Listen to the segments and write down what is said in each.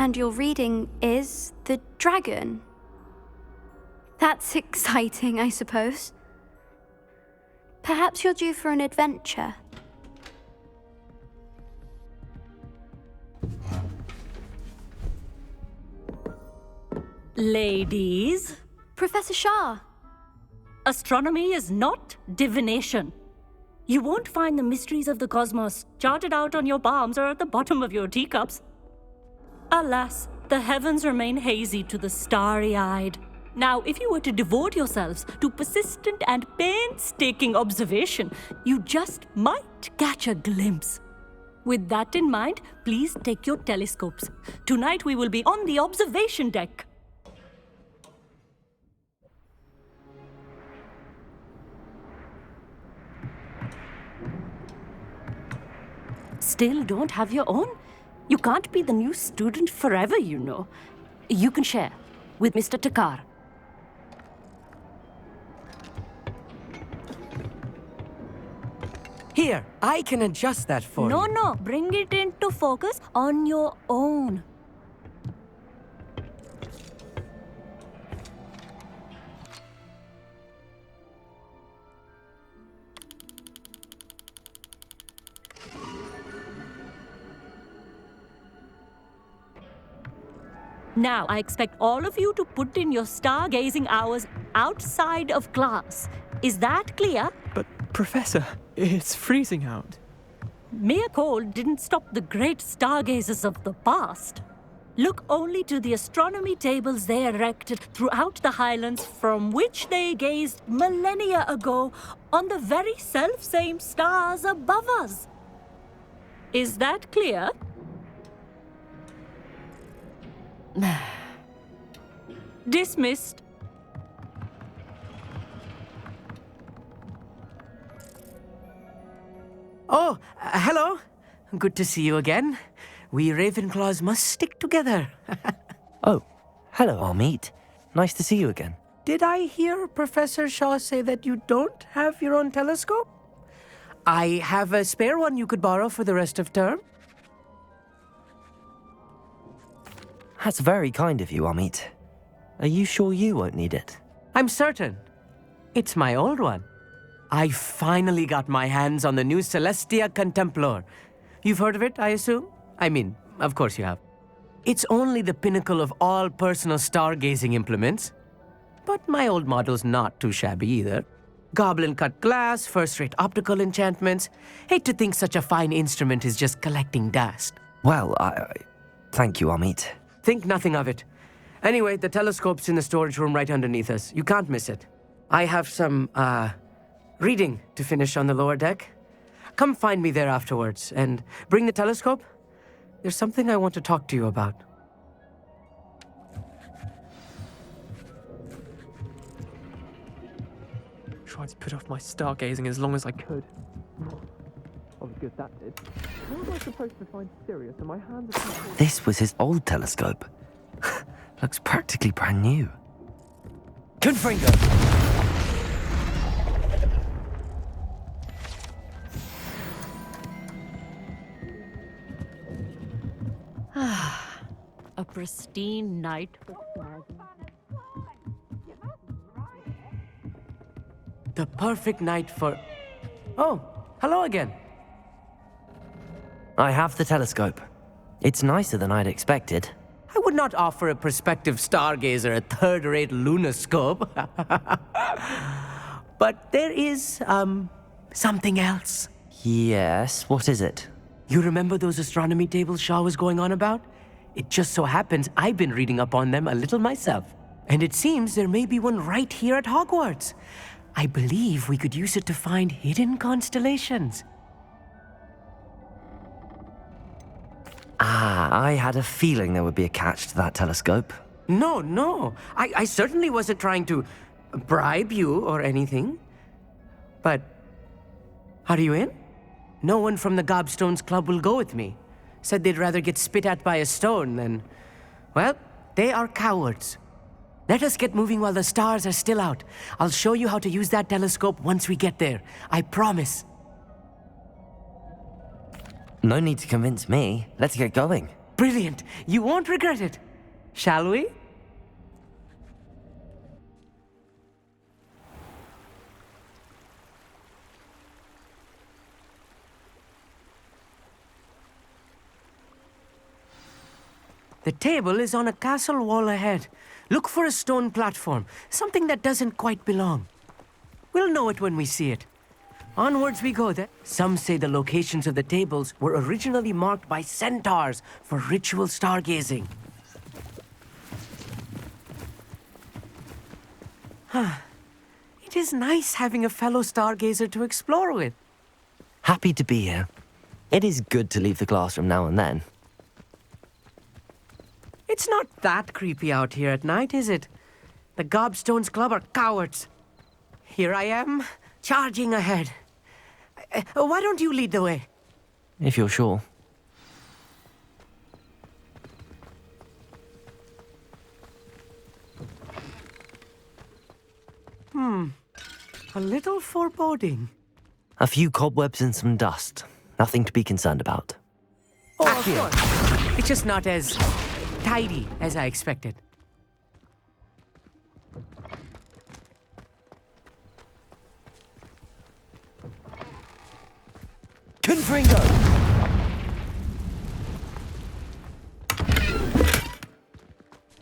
And your reading is the dragon. That's exciting, I suppose. Perhaps you're due for an adventure. Ladies, Professor Shah. astronomy is not divination. You won't find the mysteries of the cosmos charted out on your palms or at the bottom of your teacups. Alas, the heavens remain hazy to the starry-eyed. Now, if you were to devote yourselves to persistent and painstaking observation, you just might catch a glimpse. With that in mind, please take your telescopes. Tonight we will be on the observation deck. Still don't have your own? You can't be the new student forever, you know. You can share with Mr. Takar. Here, I can adjust that for you. No, bring it into focus on your own. Now, I expect all of you to put in your stargazing hours outside of class. Is that clear? But, Professor, it's freezing out. Mere cold didn't stop the great stargazers of the past. Look only to the astronomy tables they erected throughout the Highlands from which they gazed millennia ago on the very self-same stars above us. Is that clear? Dismissed. Oh, hello. Good to see you again. We Ravenclaws must stick together. Oh, hello, Amit. Nice to see you again. Did I hear Professor Shaw say that you don't have your own telescope? I have a spare one you could borrow for the rest of term. That's very kind of you, Amit. Are you sure you won't need it? I'm certain. It's my old one. I finally got my hands on the new Celestia Contemplor. You've heard of it, I assume? I mean, of course you have. It's only the pinnacle of all personal stargazing implements. But my old model's not too shabby either. Goblin-cut glass, first-rate optical enchantments. Hate to think such a fine instrument is just collecting dust. Well, thank you, Amit. Think nothing of it. Anyway, the telescope's in the storage room right underneath us. You can't miss it. I have some, reading to finish on the lower deck. Come find me there afterwards, and bring the telescope. There's something I want to talk to you about. Tried to put off my stargazing as long as I could. I was good that did. How was I supposed to find Sirius and my hands are... This was his old telescope. Looks practically brand new. Confringo! A pristine night for stargazing. The perfect night for... Oh, hello again. I have the telescope. It's nicer than I'd expected. I would not offer a prospective stargazer a third-rate lunoscope. But there is, something else. Yes, what is it? You remember those astronomy tables Shaw was going on about? It just so happens I've been reading up on them a little myself. And it seems there may be one right here at Hogwarts. I believe we could use it to find hidden constellations. I had a feeling there would be a catch to that telescope. No. I certainly wasn't trying to bribe you or anything. But, are you in? No one from the Gobstones Club will go with me. Said they'd rather get spit at by a stone than... Well, they are cowards. Let us get moving while the stars are still out. I'll show you how to use that telescope once we get there. I promise. No need to convince me. Let's get going. Brilliant. You won't regret it. Shall we? The table is on a castle wall ahead. Look for a stone platform, something that doesn't quite belong. We'll know it when we see it. Onwards we go then. Some say the locations of the tables were originally marked by centaurs for ritual stargazing. It is nice having a fellow stargazer to explore with. Happy to be here. It is good to leave the classroom now and then. It's not that creepy out here at night, is it? The Gobstones Club are cowards. Here I am, charging ahead. Why don't you lead the way? If you're sure. A little foreboding. A few cobwebs and some dust. Nothing to be concerned about. Oh, of course. It's just not as tidy as I expected. Confringo!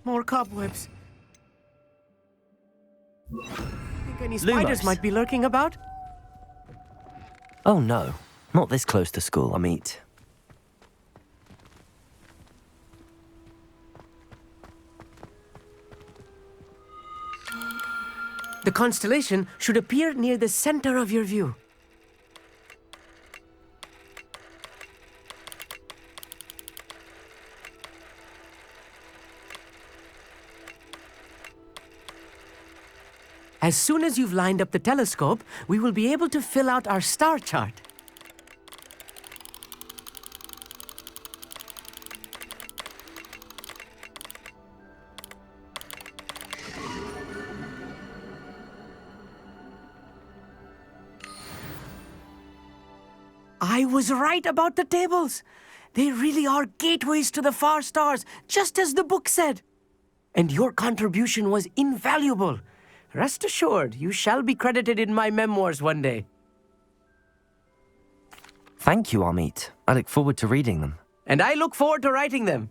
More cobwebs. Think any spiders Lumos. might be lurking about? Oh no, not this close to school, Amit. The constellation should appear near the center of your view. As soon as you've lined up the telescope, we will be able to fill out our star chart. I was right about the tables. They really are gateways to the far stars, just as the book said. And your contribution was invaluable. Rest assured, you shall be credited in my memoirs one day. Thank you, Amit. I look forward to reading them. And I look forward to writing them.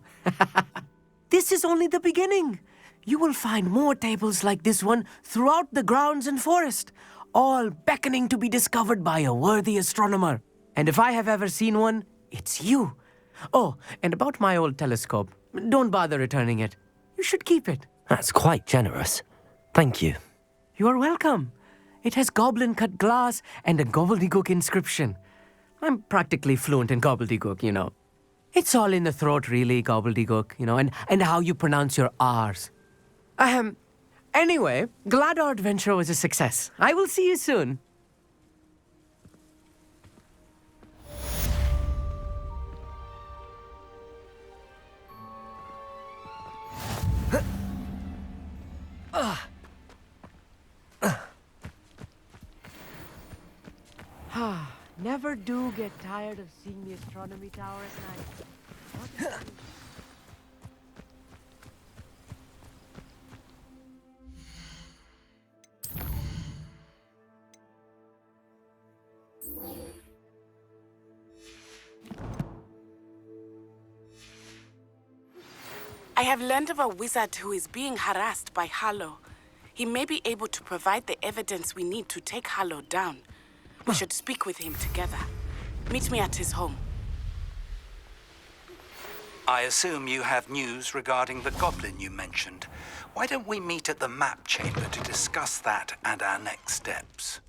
This is only the beginning. You will find more tables like this one throughout the grounds and forest, all beckoning to be discovered by a worthy astronomer. And if I have ever seen one, it's you. Oh, and about my old telescope, don't bother returning it. You should keep it. That's quite generous. Thank you. You are welcome. It has goblin-cut glass and a gobbledygook inscription. I'm practically fluent in gobbledygook, you know. It's all in the throat, really, gobbledygook, you know, and how you pronounce your R's. Anyway, glad our adventure was a success. I will see you soon. Never do get tired of seeing the astronomy tower at night. I have learned of a wizard who is being harassed by Harlow. He may be able to provide the evidence we need to take Harlow down. We should speak with him together. Meet me at his home. I assume you have news regarding the goblin you mentioned. Why don't we meet at the map chamber to discuss that and our next steps?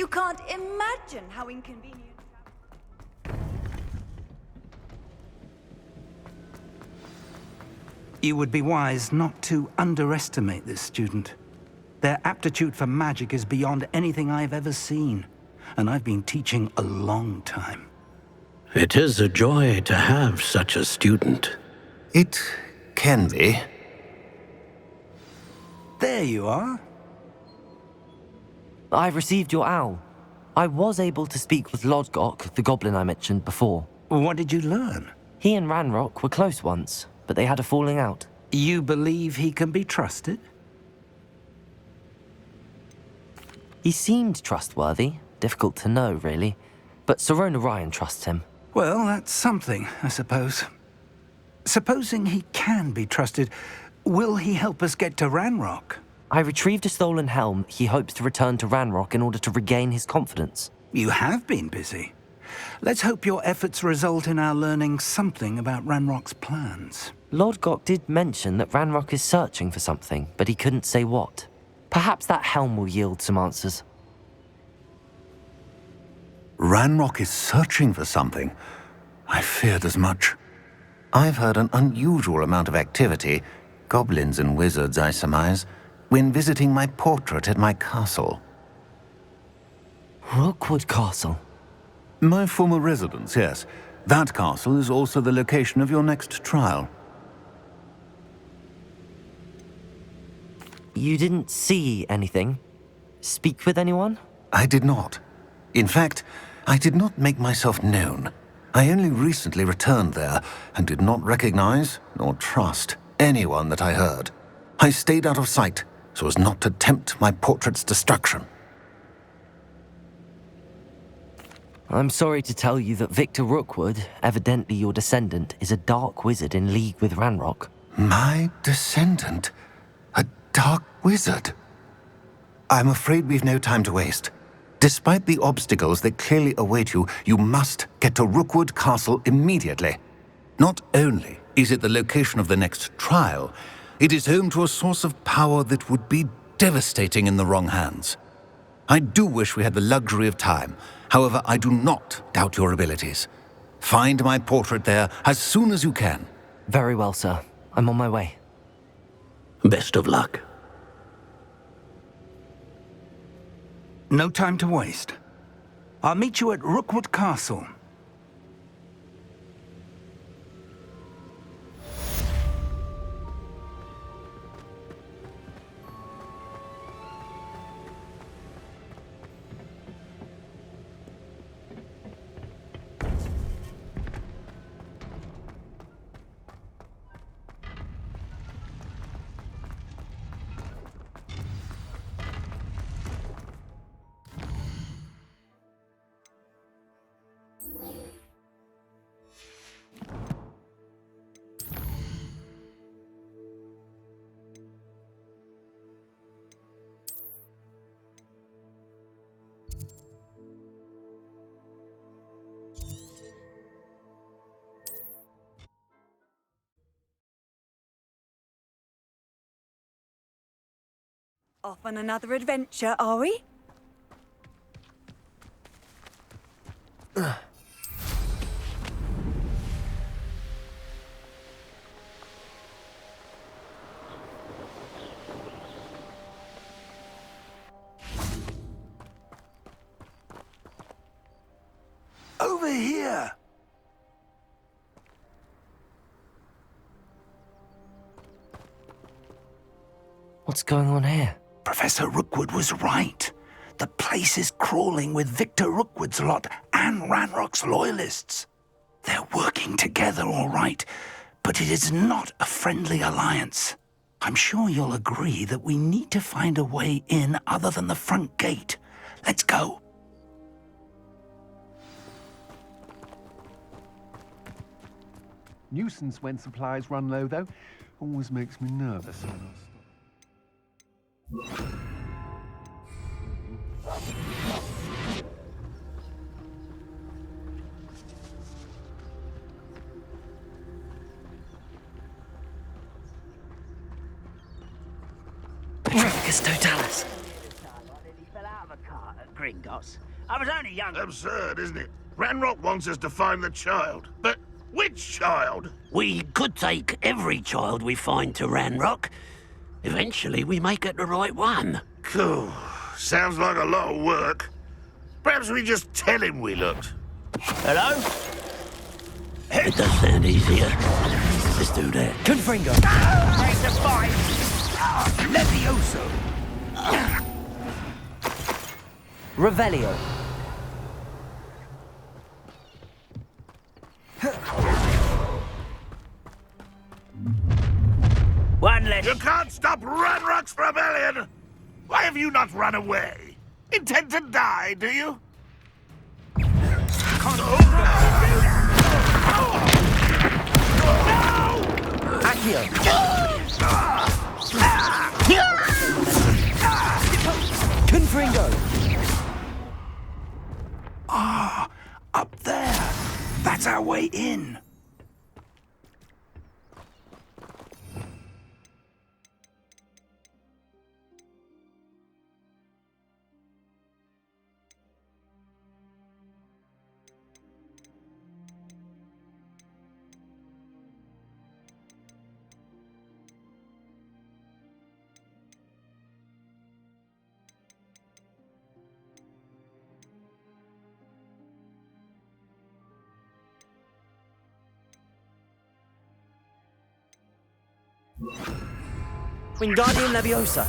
You can't imagine how inconvenient. You would be wise not to underestimate this student. Their aptitude for magic is beyond anything I've ever seen, and I've been teaching a long time. It is a joy to have such a student. It can be. There you are. I received your owl. I was able to speak with Lodgok, the goblin I mentioned before. What did you learn? He and Ranrock were close once, but they had a falling out. You believe he can be trusted? He seemed trustworthy. Difficult to know, really. But Sirona Ryan trusts him. Well, that's something, I suppose. Supposing he can be trusted, will he help us get to Ranrock? I retrieved a stolen helm he hopes to return to Ranrock in order to regain his confidence. You have been busy. Let's hope your efforts result in our learning something about Ranrock's plans. Lodgok did mention that Ranrock is searching for something, but he couldn't say what. Perhaps that helm will yield some answers. Ranrock is searching for something. I feared as much. I've heard an unusual amount of activity, goblins and wizards, I surmise, when visiting my portrait at my castle. Rookwood Castle? My former residence, yes. That castle is also the location of your next trial. You didn't see anything? Speak with anyone? I did not. In fact, I did not make myself known. I only recently returned there and did not recognize nor trust anyone that I heard. I stayed out of sight so as not to tempt my portrait's destruction. I'm sorry to tell you that Victor Rookwood, evidently your descendant, is a dark wizard in league with Ranrock. My descendant? A dark wizard? I'm afraid we've no time to waste. Despite the obstacles that clearly await you, you must get to Rookwood Castle immediately. Not only is it the location of the next trial, it is home to a source of power that would be devastating in the wrong hands. I do wish we had the luxury of time. However, I do not doubt your abilities. Find my portrait there as soon as you can. Very well, sir. I'm on my way. Best of luck. No time to waste. I'll meet you at Rookwood Castle. Off on another adventure, are we? Over here! What's going on here? Professor Rookwood was right. The place is crawling with Victor Rookwood's lot and Ranrock's loyalists. They're working together, all right, but it is not a friendly alliance. I'm sure you'll agree that we need to find a way in other than the front gate. Let's go. Nuisance when supplies run low, though. Always makes me nervous. Petrificus totalis. Fell out of a cart at Gringot. chaos. I was only young. Absurd, isn't it? Ranrock wants us to find the child. But which child? We could take every child we find to Ranrock. Eventually, we may get the right one. Cool. Sounds like a lot of work. Perhaps we just tell him we looked. Hello? It does sound easier. Let's do that. Confringo. Break the fight. Levioso. Revelio. One less. You can't stop Ranrock's rebellion! Why have you not run away? Intend to die, do you? Accio. Confringo. Ah, up there. That's our way in. Wingardium Leviosa.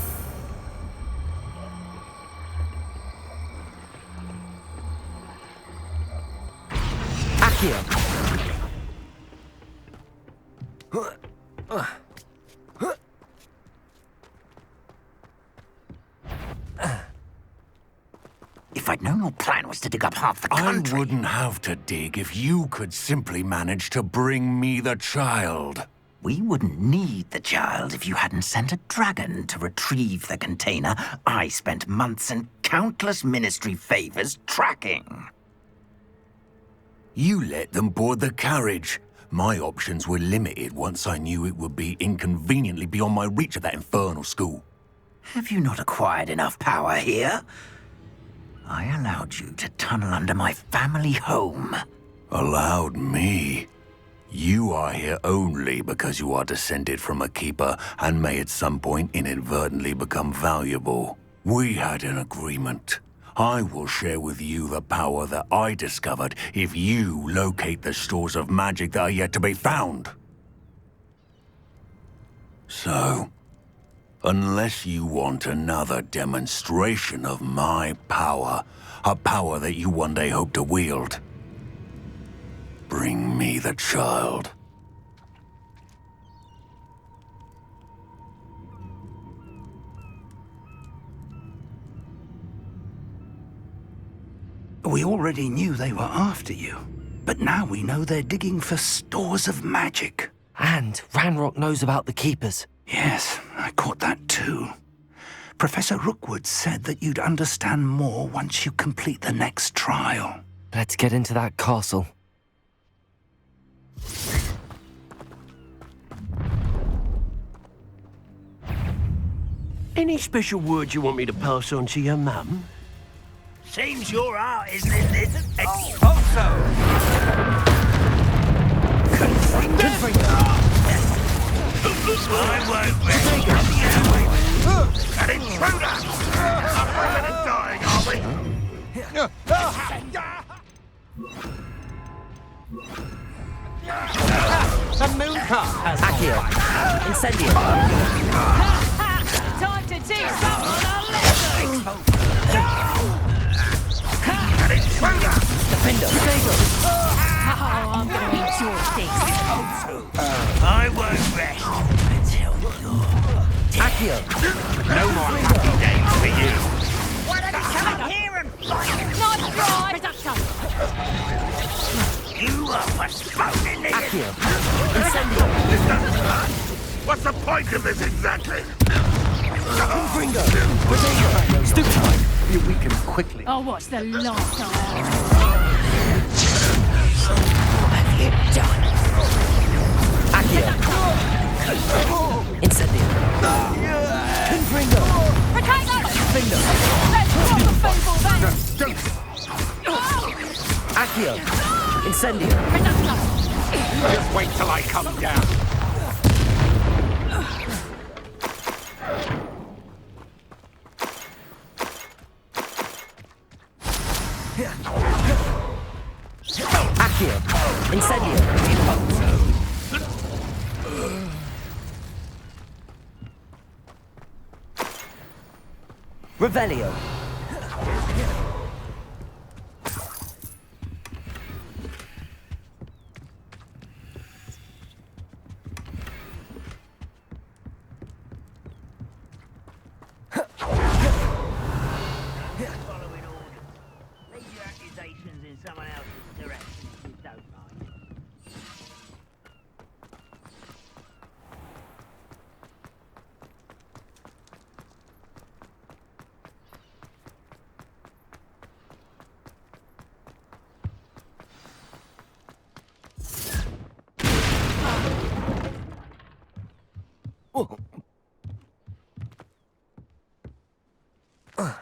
Accio. If I'd known your plan was to dig up half the country... I wouldn't have to dig if you could simply manage to bring me the child. We wouldn't need the child if you hadn't sent a dragon to retrieve the container I spent months and countless ministry favors tracking. You let them board the carriage. My options were limited once I knew it would be inconveniently beyond my reach at that infernal school. Have you not acquired enough power here? I allowed you to tunnel under my family home. Allowed me? You are here only because you are descended from a keeper and may at some point inadvertently become valuable. We had an agreement. I will share with you the power that I discovered if you locate the stores of magic that are yet to be found. So, unless you want another demonstration of my power, a power that you one day hope to wield, bring me the child. We already knew they were after you, but now we know they're digging for stores of magic. And Ranrock knows about the Keepers. Yes, I caught that too. Professor Rookwood said that you'd understand more once you complete the next trial. Let's get into that castle. Any special words you want me to pass on to your mum? Seems your art, isn't it, lizard? Also! I won't rest. An intruder! After a minute dying, are we? The moon cart has Accio. Incendio. Time to teach someone a lesson! An intruder! Defender. Oh, I'm gonna enjoy this. I won't rest until you're Accio. No more happy days for you. Why don't you come and hear him? Nice try! You are postponing this. Accio. Incendio. This doesn't hurt. What's the point of this exactly? Confringo. Protego. Stupefy. You weaken quickly. Oh, what's the last time? What have you done? Accio. Incendio. Confringo. Protego! Finger. Let's drop the feeble then! Don't Accio! Incendio! Just wait till I come down. Accio! Incendio! Revelio! Following orders. Leave your accusations in someone else's direction if you don't mind.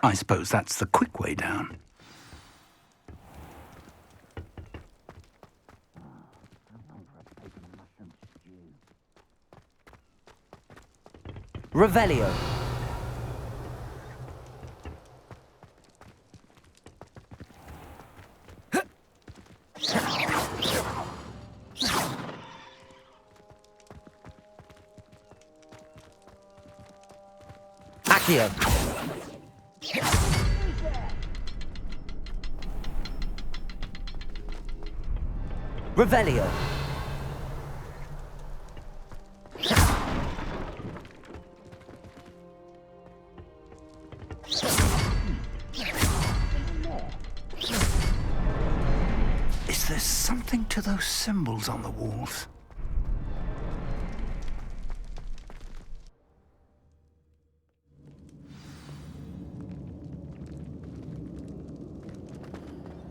I suppose that's the quick way down. Revelio! Accio! Revelio! Is there something to those symbols on the walls?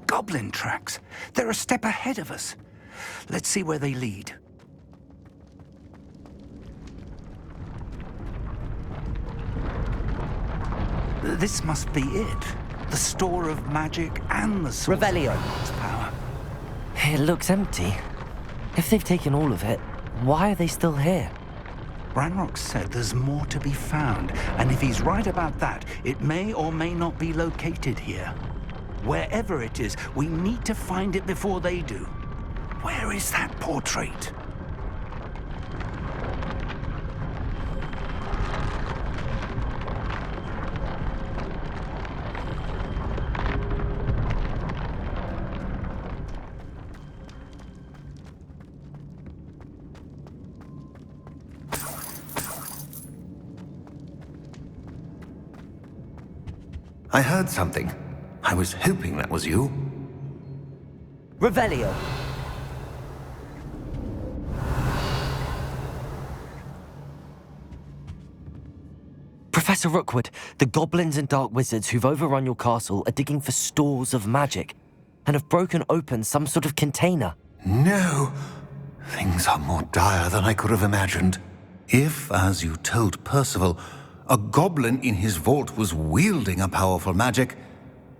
Goblin tracks. They're a step ahead of us. Let's see where they lead. This must be it. The store of magic and the source Revelio. of its power. It looks empty. If they've taken all of it, why are they still here? Ranrock said there's more to be found, and if he's right about that, it may or may not be located here. Wherever it is, we need to find it before they do. Where is that portrait? I heard something. I was hoping that was you. Revelio! Professor Rookwood, the goblins and dark wizards who've overrun your castle are digging for stores of magic and have broken open some sort of container. No! Things are more dire than I could have imagined. If, as you told Percival, a goblin in his vault was wielding a powerful magic,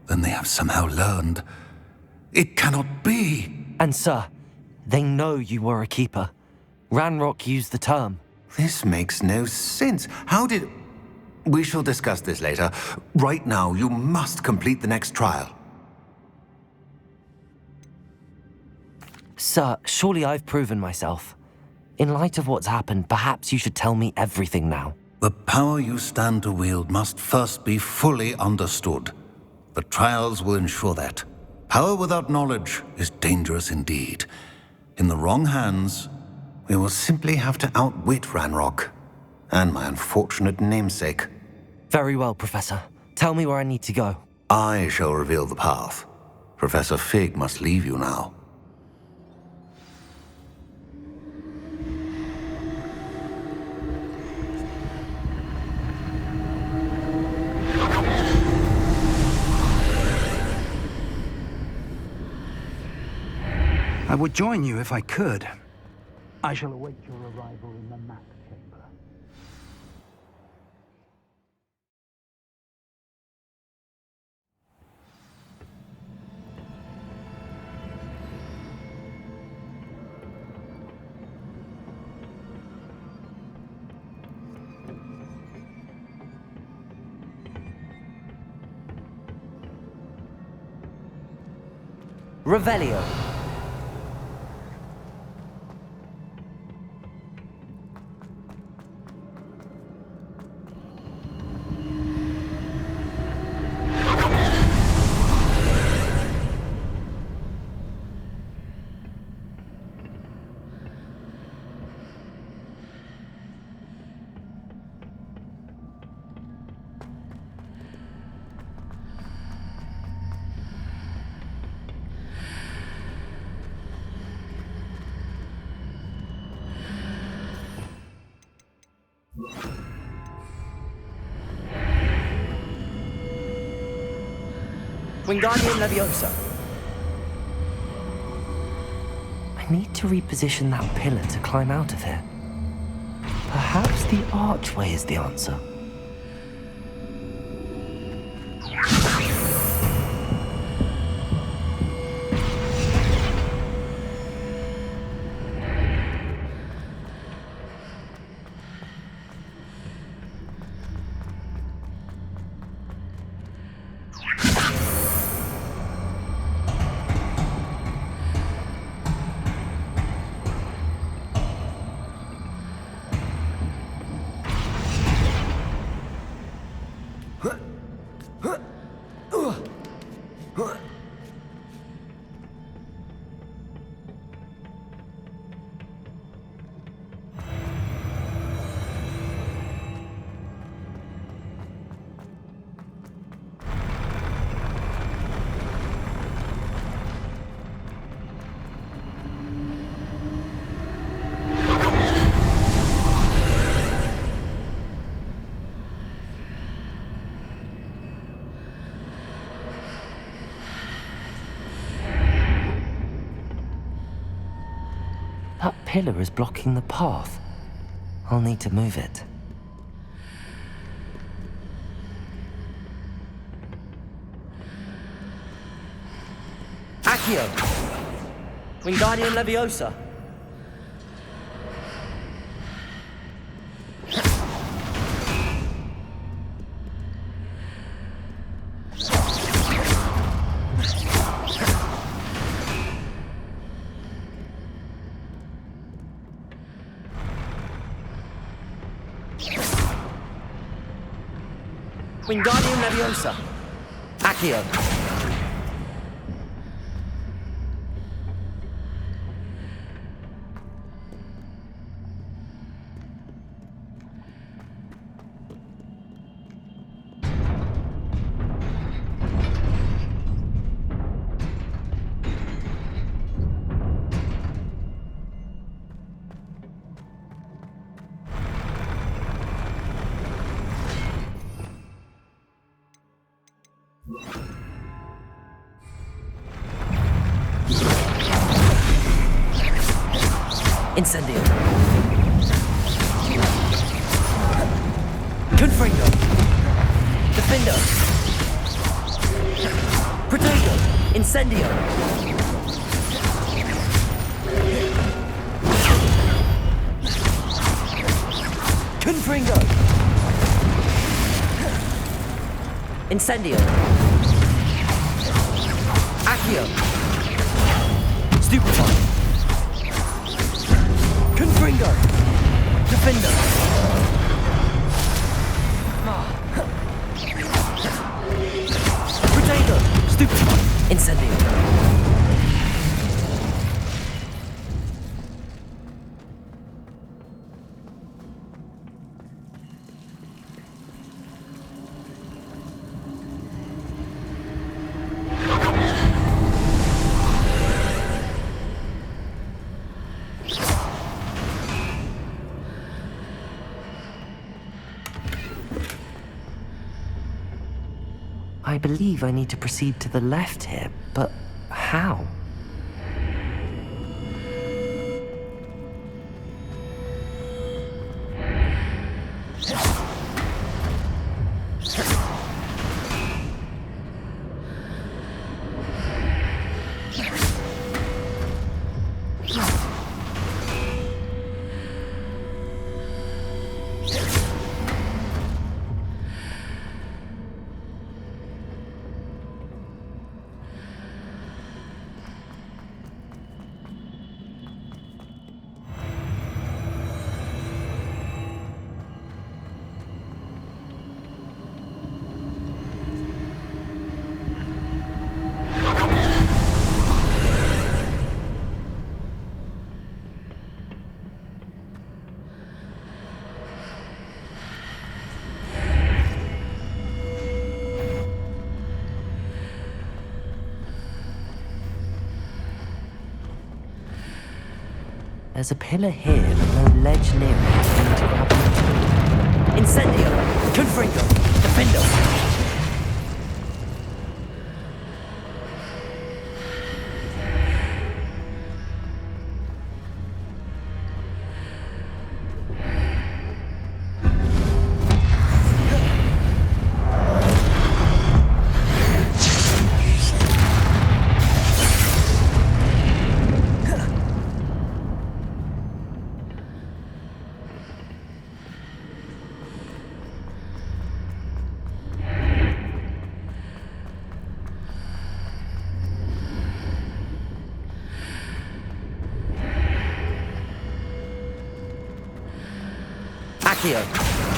then they have somehow learned. It cannot be! And sir, they know you were a keeper. Ranrock used the term. This makes no sense. How did... We shall discuss this later. Right now, you must complete the next trial. Sir, surely I've proven myself. In light of what's happened, perhaps you should tell me everything now. The power you stand to wield must first be fully understood. The trials will ensure that. Power without knowledge is dangerous indeed. In the wrong hands, we will simply have to outwit Ranrock and my unfortunate namesake. Very well, Professor. Tell me where I need to go. I shall reveal the path. Professor Fig must leave you now. I would join you if I could. I shall await your arrival in the map chamber. Revelio. Wingardium Leviosa. I need to reposition that pillar to climb out of here. Perhaps the archway is the answer. That pillar is blocking the path. I'll need to move it. Accio. Wingardium Leviosa. Wingardium Leviosa. Accio. Incendio. Confringo. Defendo. Protego. Incendio. Confringo. Incendio. Accio. Stupefy. Confringo! Defender! Protego! Stupefy! Incendio! I believe I need to proceed to the left here, but how? There's a pillar here, but no ledge near it. I need to grab it. Incendio! Confringo! Defendo!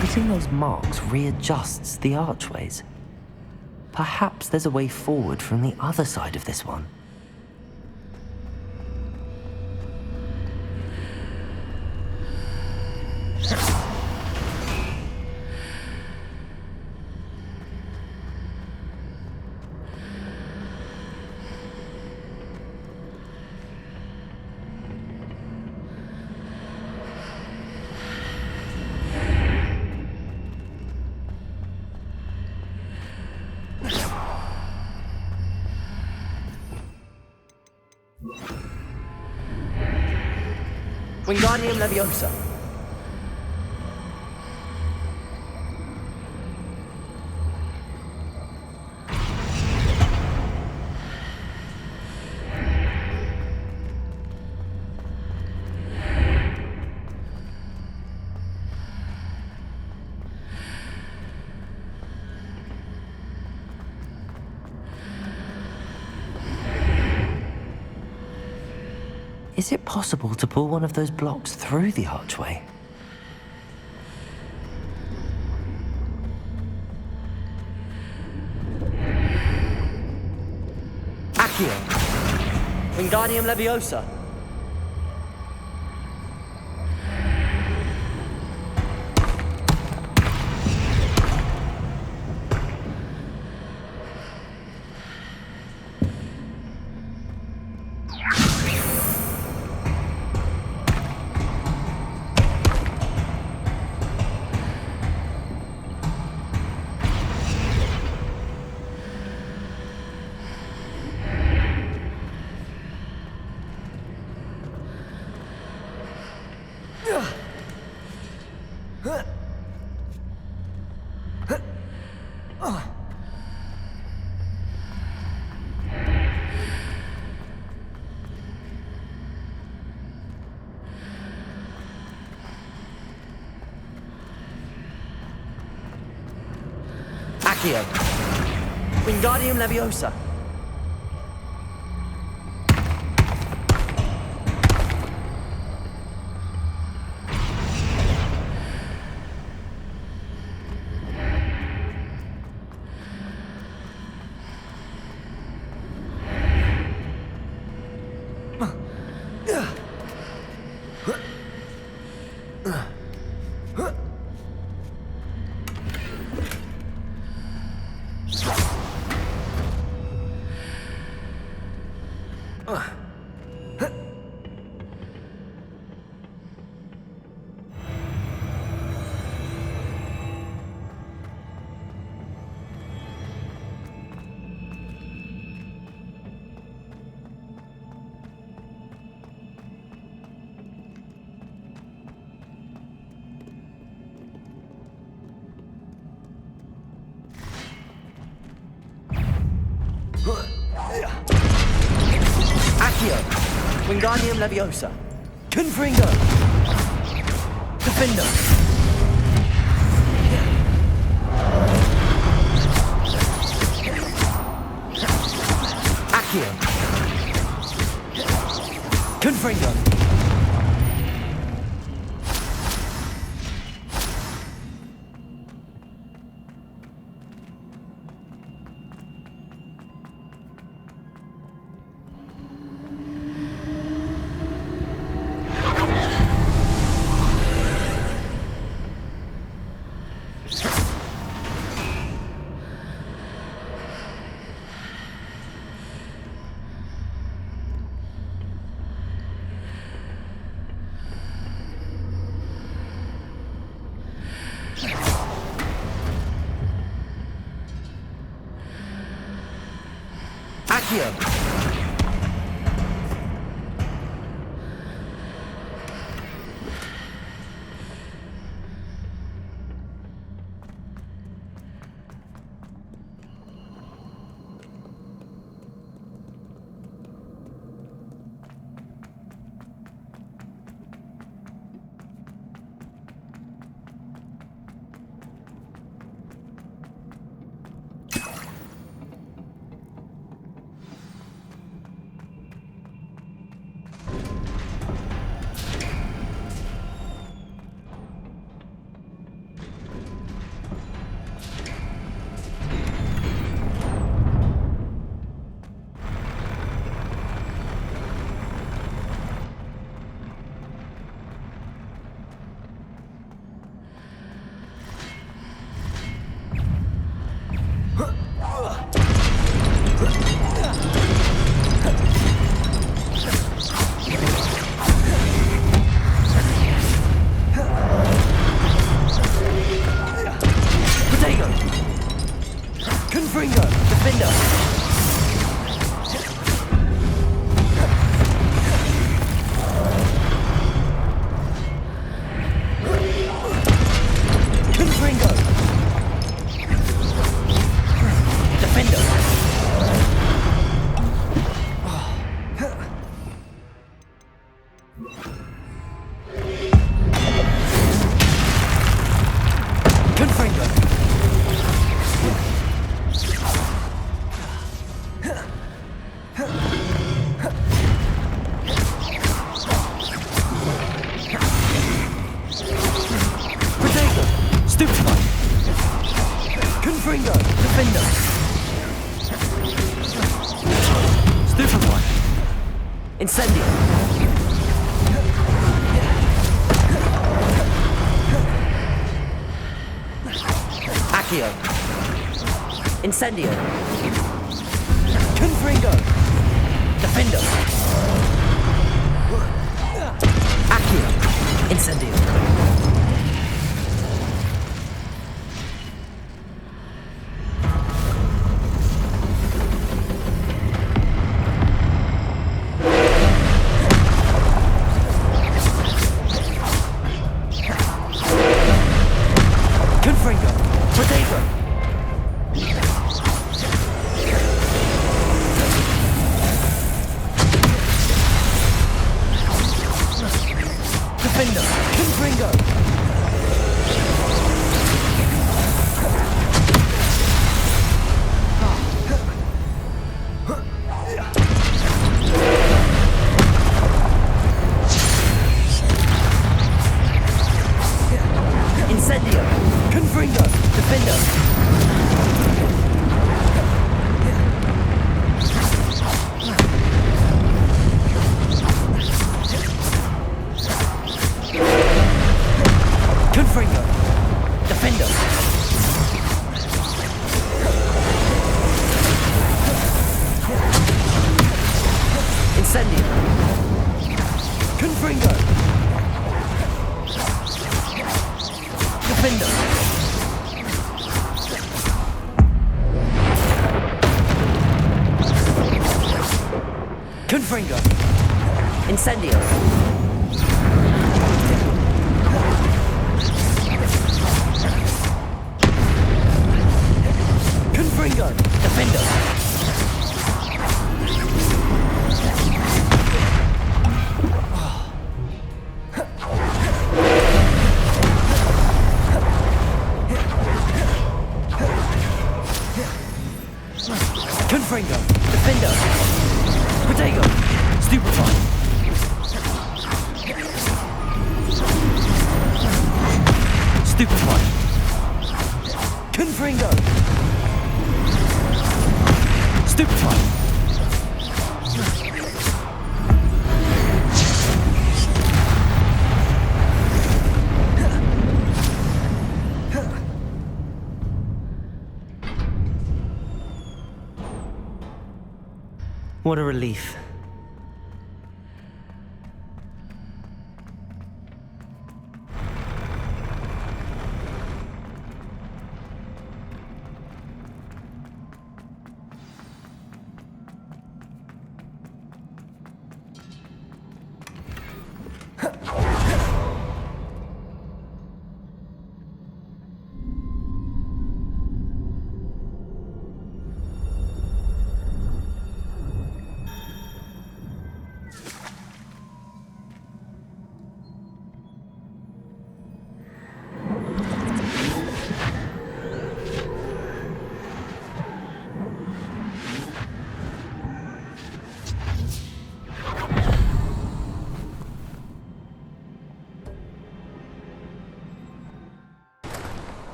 Hitting those marks readjusts the archways. Perhaps there's a way forward from the other side of this one. Wingardium Leviosa. Is it possible to pull one of those blocks through the archway? Accio! Wingardium Leviosa! Accio! Wingardium Leviosa! Accio! Wingardium Leviosa! Confringo! Defendo! Accio! Confringo! Accio! Incendio! Accio! Incendio! Confringo! Defendo! Accio! Incendio! Incendio! Confringo! Defendo! Confringo! Defendo! Protego! Stupefy! Stupefy! Confringo! Stupefy! What a relief.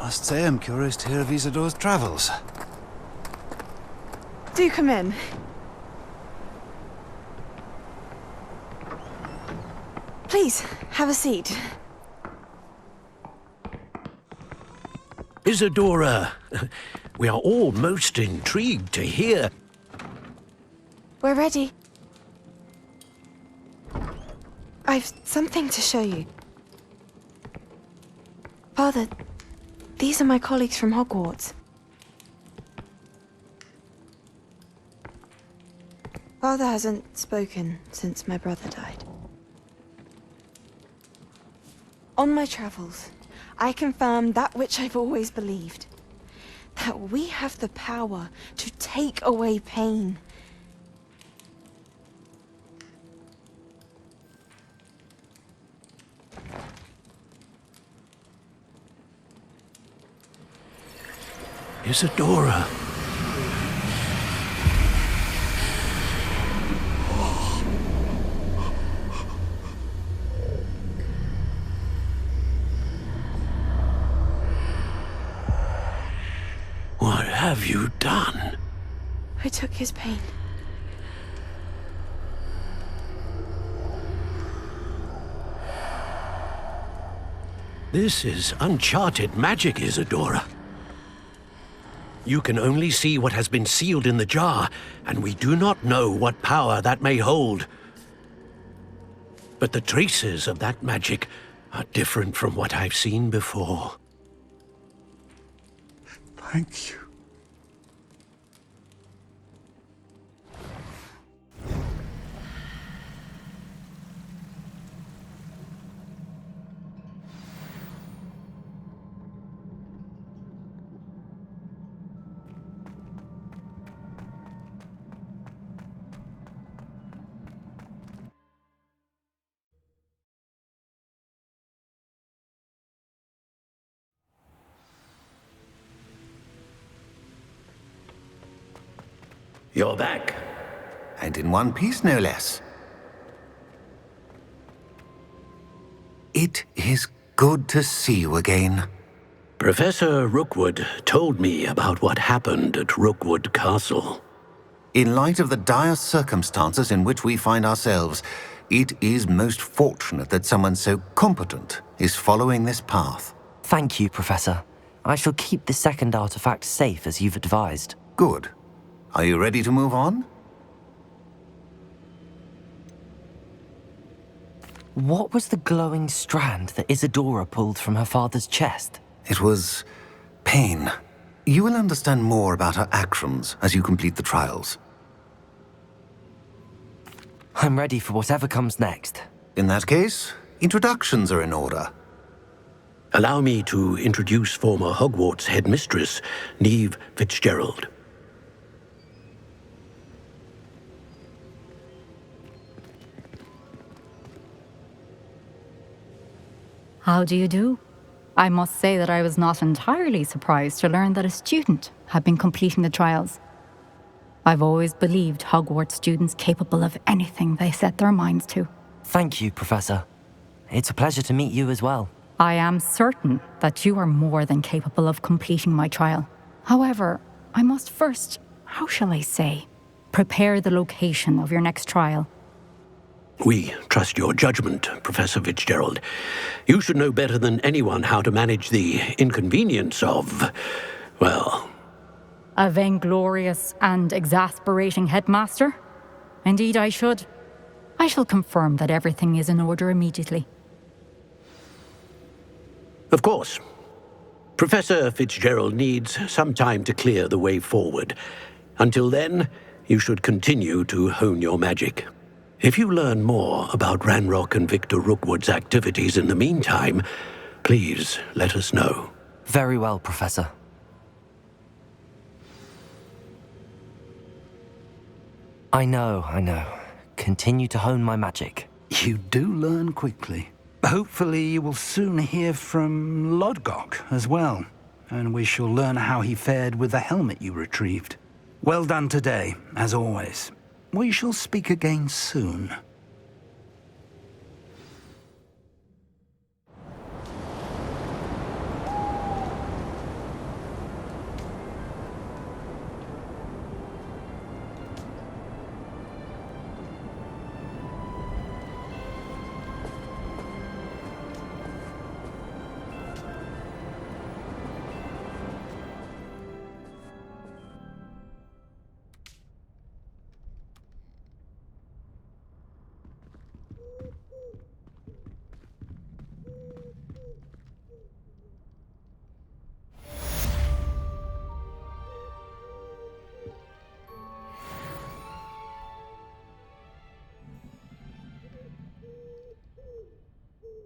Must say I'm curious to hear of Isadora's travels. Do come in. Please, have a seat. Isadora, we are all most intrigued to hear. We're ready. I've something to show you. Father, these are my colleagues from Hogwarts. Father hasn't spoken since my brother died. On my travels, I confirmed that which I've always believed. That we have the power to take away pain. Isadora. What have you done? I took his pain. This is uncharted magic, Isadora. You can only see what has been sealed in the jar, and we do not know what power that may hold. But the traces of that magic are different from what I've seen before. Thank you. You're back. And in one piece, no less. It is good to see you again. Professor Rookwood told me about what happened at Rookwood Castle. In light of the dire circumstances in which we find ourselves, it is most fortunate that someone so competent is following this path. Thank you, Professor. I shall keep the second artifact safe as you've advised. Good. Are you ready to move on? What was the glowing strand that Isadora pulled from her father's chest? It was pain. You will understand more about her actions as you complete the trials. I'm ready for whatever comes next. In that case, introductions are in order. Allow me to introduce former Hogwarts headmistress, Neve Fitzgerald. How do you do? I must say that I was not entirely surprised to learn that a student had been completing the trials. I've always believed Hogwarts students capable of anything they set their minds to. Thank you, Professor. It's a pleasure to meet you as well. I am certain that you are more than capable of completing my trial. However, I must first, how shall I say, prepare the location of your next trial. We trust your judgment, Professor Fitzgerald. You should know better than anyone how to manage the inconvenience of, well... A vainglorious and exasperating headmaster? Indeed I should. I shall confirm that everything is in order immediately. Of course. Professor Fitzgerald needs some time to clear the way forward. Until then, you should continue to hone your magic. If you learn more about Ranrock and Victor Rookwood's activities in the meantime, please let us know. Very well, Professor. I know. Continue to hone my magic. You do learn quickly. Hopefully you will soon hear from Lodgok as well, and we shall learn how he fared with the helmet you retrieved. Well done today, as always. We shall speak again soon.